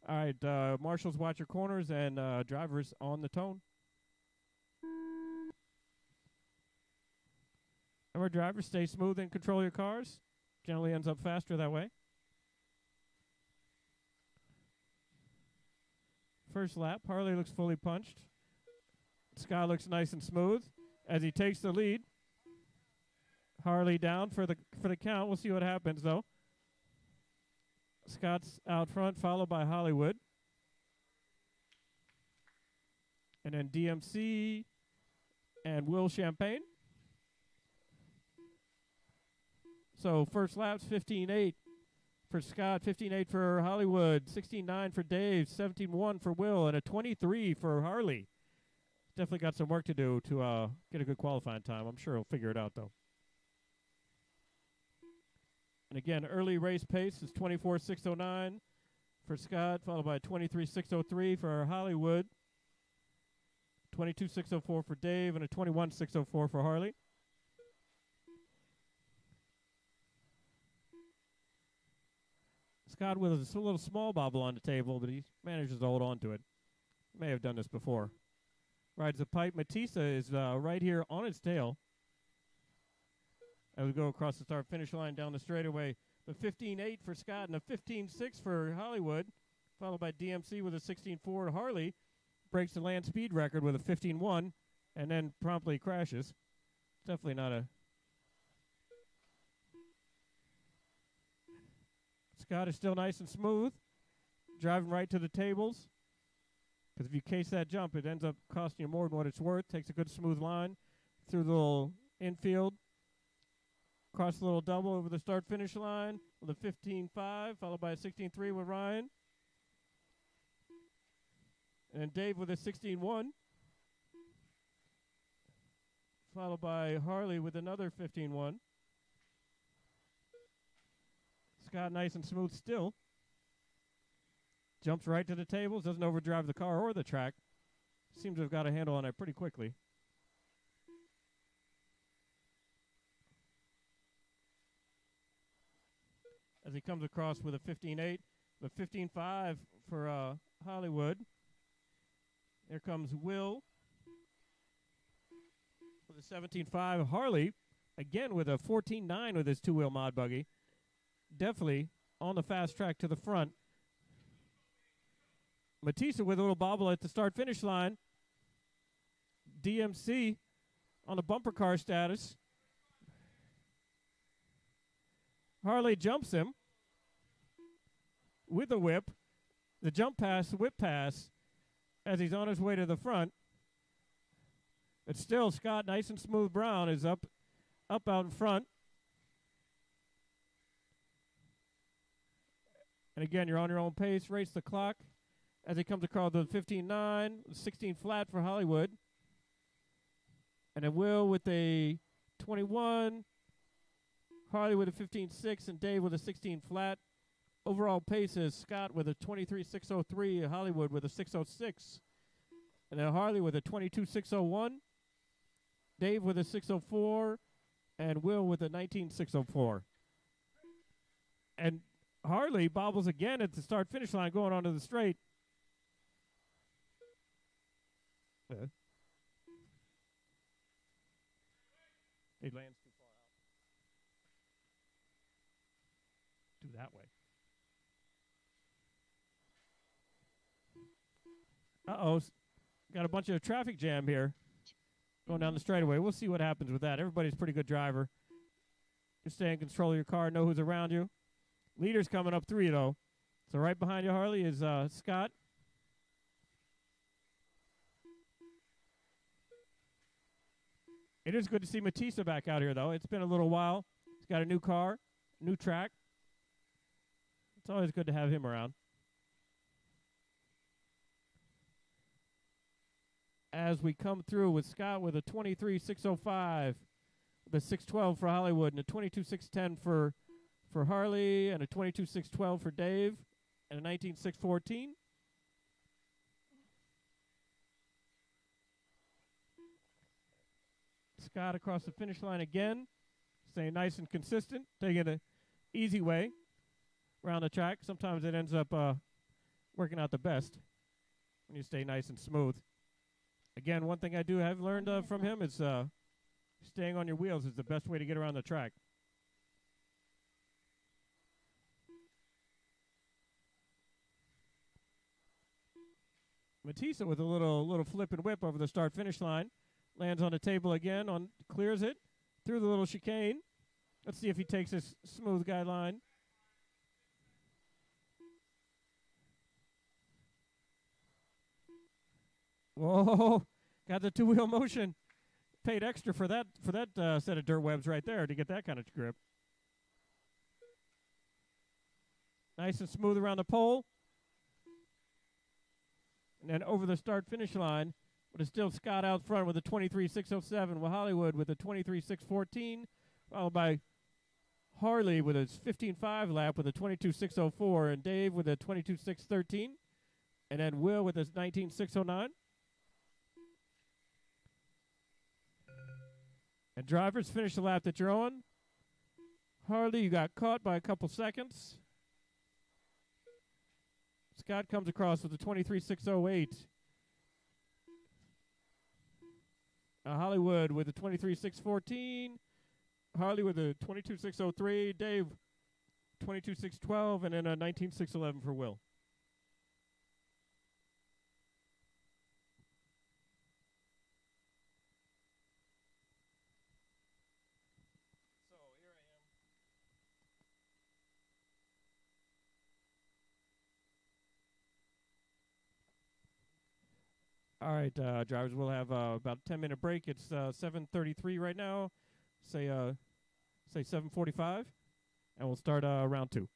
All right, marshals, watch your corners, and drivers on the tone. Remember, drivers, stay smooth and control your cars. Generally ends up faster that way. First lap, Harley looks fully punched. Scott looks nice and smooth as he takes the lead. Harley down for the count. We'll see what happens though. Scott's out front, followed by Hollywood. And then DMC and Will Champagne. So first lap's 15.8 for Scott, 15.8 for Hollywood, 16.9 for Dave, 17.1 for Will, and a 23 for Harley. Definitely got some work to do to get a good qualifying time. I'm sure he'll figure it out, though. And again, early race pace is 24.609 for Scott, followed by 23.603 for Hollywood, 22.604 for Dave, and a 21.604 for Harley. Scott with a little small bobble on the table, but he manages to hold on to it. May have done this before. Rides the pipe. Matesa is right here on its tail. As we go across the start-finish line down the straightaway, the 15.8 for Scott and a 15.6 for Hollywood, followed by DMC with a 16.4. Harley breaks the land speed record with a 15.1 and then promptly crashes. Definitely not a... Scott is still nice and smooth, driving right to the tables. Because if you case that jump, it ends up costing you more than what it's worth. Takes a good smooth line through the little infield. Cross the little double over the start-finish line with a 15.5, followed by a 16.3 with Ryan. And then Dave with a 16.1. Followed by Harley with another 15.1. Scott nice and smooth still. Jumps right to the tables, doesn't overdrive the car or the track. Seems to have got a handle on it pretty quickly. As he comes across with a 15.8, the 15.5 for Hollywood. Here comes Will with a 17.5. Harley, again with a 14.9 with his two-wheel mod buggy. Definitely on the fast track to the front. Matesa with a little bobble at the start-finish line. DMC on the bumper car status. Harley jumps him with a whip. The jump pass, whip pass, as he's on his way to the front. But still, Scott, nice and smooth brown, is up out in front. And again, you're on your own pace. Race the clock as he comes across the 15.9, 16 flat for Hollywood. And then Will with a 21. Harley with a 15.6 and Dave with a 16 flat. Overall pace is Scott with a 23.603, Hollywood with a 6.06. And then Harley with a 22.601. Dave with a 6.04. And Will with a 19.604. And Harley bobbles again at the start-finish line going onto the straight. He lands too far out. Do that way. Uh-oh. Got a bunch of traffic jam here going down the straightaway. We'll see what happens with that. Everybody's a pretty good driver. Just stay in control of your car, know who's around you. Leader's coming up 3, though. So right behind you, Harley, is Scott. It is good to see Matesa back out here, though. It's been a little while. He's got a new car, new track. It's always good to have him around. As we come through with Scott with a 23.605, the 6.12 for Hollywood, and a 22.610 for Harley, and a 22.612 for Dave, and a 19.614. Scott across the finish line again, staying nice and consistent, taking an easy way around the track. Sometimes it ends up working out the best when you stay nice and smooth. Again, one thing I do have learned from him is staying on your wheels is the best way to get around the track. Matesa with a little flip and whip over the start-finish line. Lands on the table again, clears it through the little chicane. Let's see if he takes this smooth guideline. Whoa, got the two-wheel motion. Paid extra for that set of dirt webs right there to get that kind of grip. Nice and smooth around the pole. And then over the start-finish line, but it's still Scott out front with a 23.607, with Hollywood with a 23.614, followed by Harley with a 15.5 lap with a 22.604, and Dave with a 22.613, and then Will with a 19.609. And drivers, finish the lap that you're on. Harley, you got caught by a couple seconds. Scott comes across with a 23.608. Hollywood with a 23.614. Harley with a 22.603. Dave, 22.612. And then a 19.611 for Will. So here I am. All right, drivers, we'll have about a 10-minute break. It's 7:33 right now. Say 7:45, and we'll start round 2.